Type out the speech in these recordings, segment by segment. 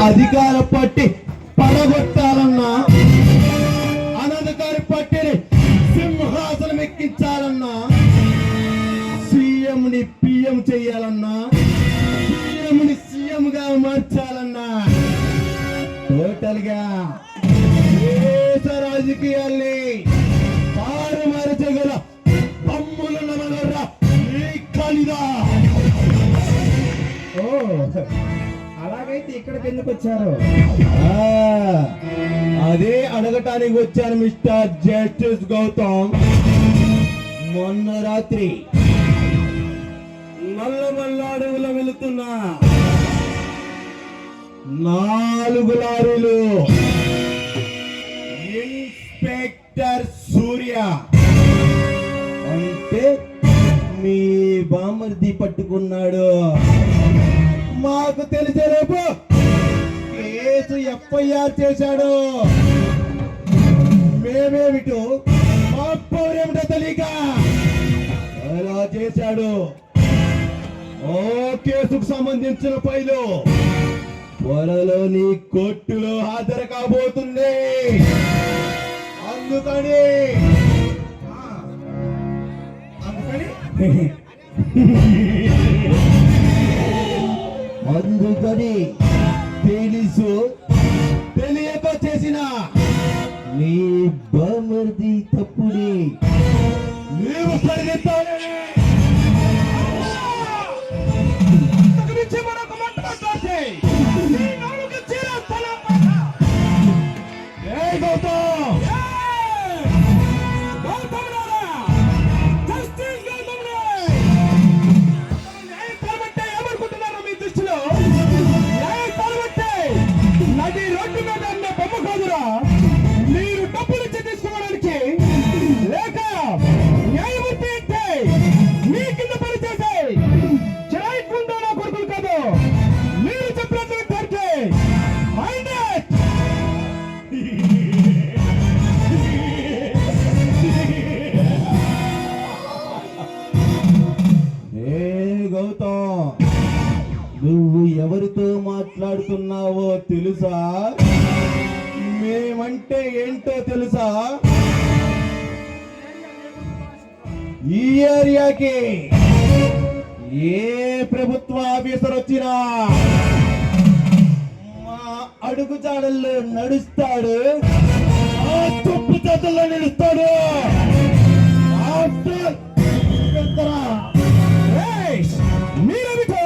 అధికార పట్టి పడగొట్టాలన్నా, అనధికార పట్టిని సింహాసనం ఎక్కించాలన్నా, సీఎంని పిఎం చెయ్యాలన్నా, పిఎంని సీఎం గా మార్చాలన్నా, టోటల్ గా దేశ రాజకీయాల్ని మారుమరచగల తమ్ములు నమగర్రా ఈ కలిదా. అలాగైతే ఇక్కడికి ఎందుకు వచ్చారు? అదే అడగటానికి వచ్చాను మిస్టర్ జస్టిస్ గౌతమ్. మొన్న రాత్రి నల్లమల్ల అడవులో వెళుతున్నా 4 లారీలు ఇన్స్పెక్టర్ సూర్య అంటే మీ బామర్ది పట్టుకున్నాడు. మాకు తెలిసే రేపు కేసు ఎఫ్ఐఆర్ చేశాడు. మేమేమిటో మా పౌరేమిటో తెలియక అలా చేశాడు. ఓ కేసుకు సంబంధించిన ఫైలు త్వరలో నీ కోర్టులో హాజరు కాబోతుంది. అందుకని తెలుసు తెలియక చేసిన నీ బామర్ది తప్పుని నీవు పరిగెత్తాలని మీరు డబ్బులు ఇచ్చి తీసుకోవడానికి లేక న్యాయమూర్తి అంటే మీ కింద పనిచేసే చిరాయి గుండా నా కొడుకులు కాదు. మీరు చెప్పినట్టు వింటే గౌతమ్, నువ్వు ఎవరితో మాట్లాడుతున్నావో తెలుసా? మేమంటే ఏంటో తెలుసా? ఈ ఏరియాకి ఏ ప్రభుత్వ ఆఫీసర్ వచ్చినా మా అడుగు జాడల్లో నడుస్తాడు, ఆ తప్పు చేతుల్లో నడుస్తాడు. మీరేమిటో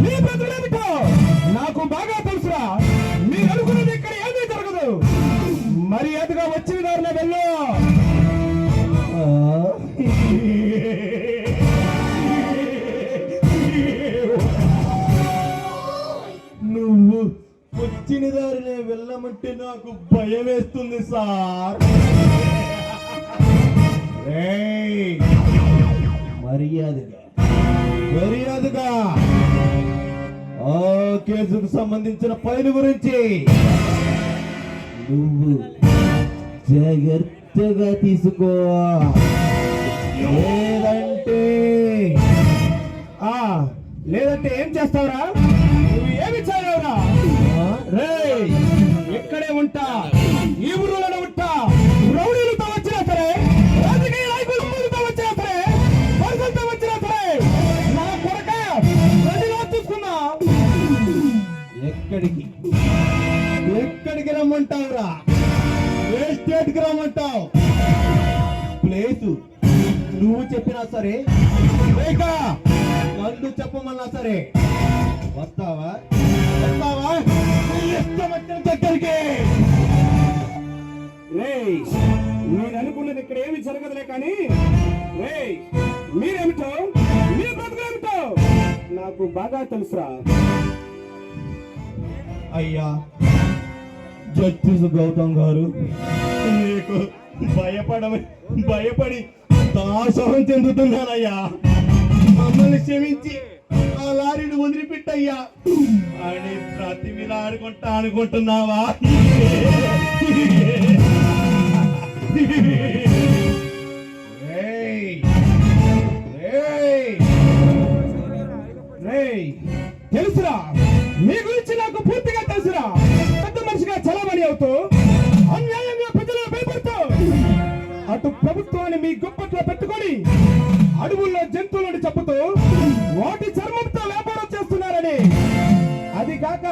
మీ ప్రజలేమిటో నాకు బాగా తెలుసురా. మీరు అనుకున్నది ఇక్కడ ఏమీ జరగదు. మర్యాదగా వచ్చిన దారిలో వెళ్ళు. నువ్వు వచ్చిన దారినే వెళ్ళమంటే నాకు భయం వేస్తుంది సార్. మర్యాదగా ఆ కేసుకు సంబంధించిన ఫైలు గురించి నువ్వు జాగ్రత్తగా తీసుకో. లేదంటే ఏం చేస్తావురా? నువ్వు ఏమి చేయవురా? ఇక్కడే ఉంటా, ఈ ఊరులోనే ఉంటా. రౌడీలతో వచ్చినా సరే, రాజకీయ నాయకులతో వచ్చినా సరే, పరుసలతో వచ్చినా సరే, నా కొరక ప్రజలా చూసుకున్నా. ఎక్కడికి రమ్మంటావురా? ఏ స్టేట్ కి రమ్మంటావు? ప్లేసు నువ్వు చెప్పినా సరే, లేక నన్ను చెప్పమన్నా సరే వస్తావా? దగ్గరికి మీరు అనుకున్నది ఇక్కడ ఏమి జరగదులే, కానీ మీరేమిటో మీ బ్రతుకులేమిటో నాకు బాగా తెలుసురా. అయ్యా జస్టిస్ గౌతమ్ గారు, మీకు భయపడి దాసోహం చెందుతున్నానయ్యా. మమ్మల్ని క్షమించి ఆ లారీని వదిలిపెట్టయ్యా అని ప్రతిమిలా అనుకుంటున్నావా? తెలుసురా, మీ గురించి నాకు పూర్తిగా తెలుసురా. చెలామణి అవుతూ అన్యాయంగా ప్రజలు భయపడుతూ అటు ప్రభుత్వాన్ని మీ గుప్పట్లో పెట్టుకొని అడవుల్లో జంతువులను చంపుతూ వాటి చర్మంతో వ్యాపారం చేస్తున్నారని, అది కాక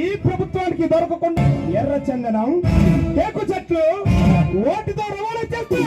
ఈ ప్రభుత్వానికి దొరకకుండా ఎర్ర చందనం, టేకు చెట్లు వాటితో రవాణా చేస్తూ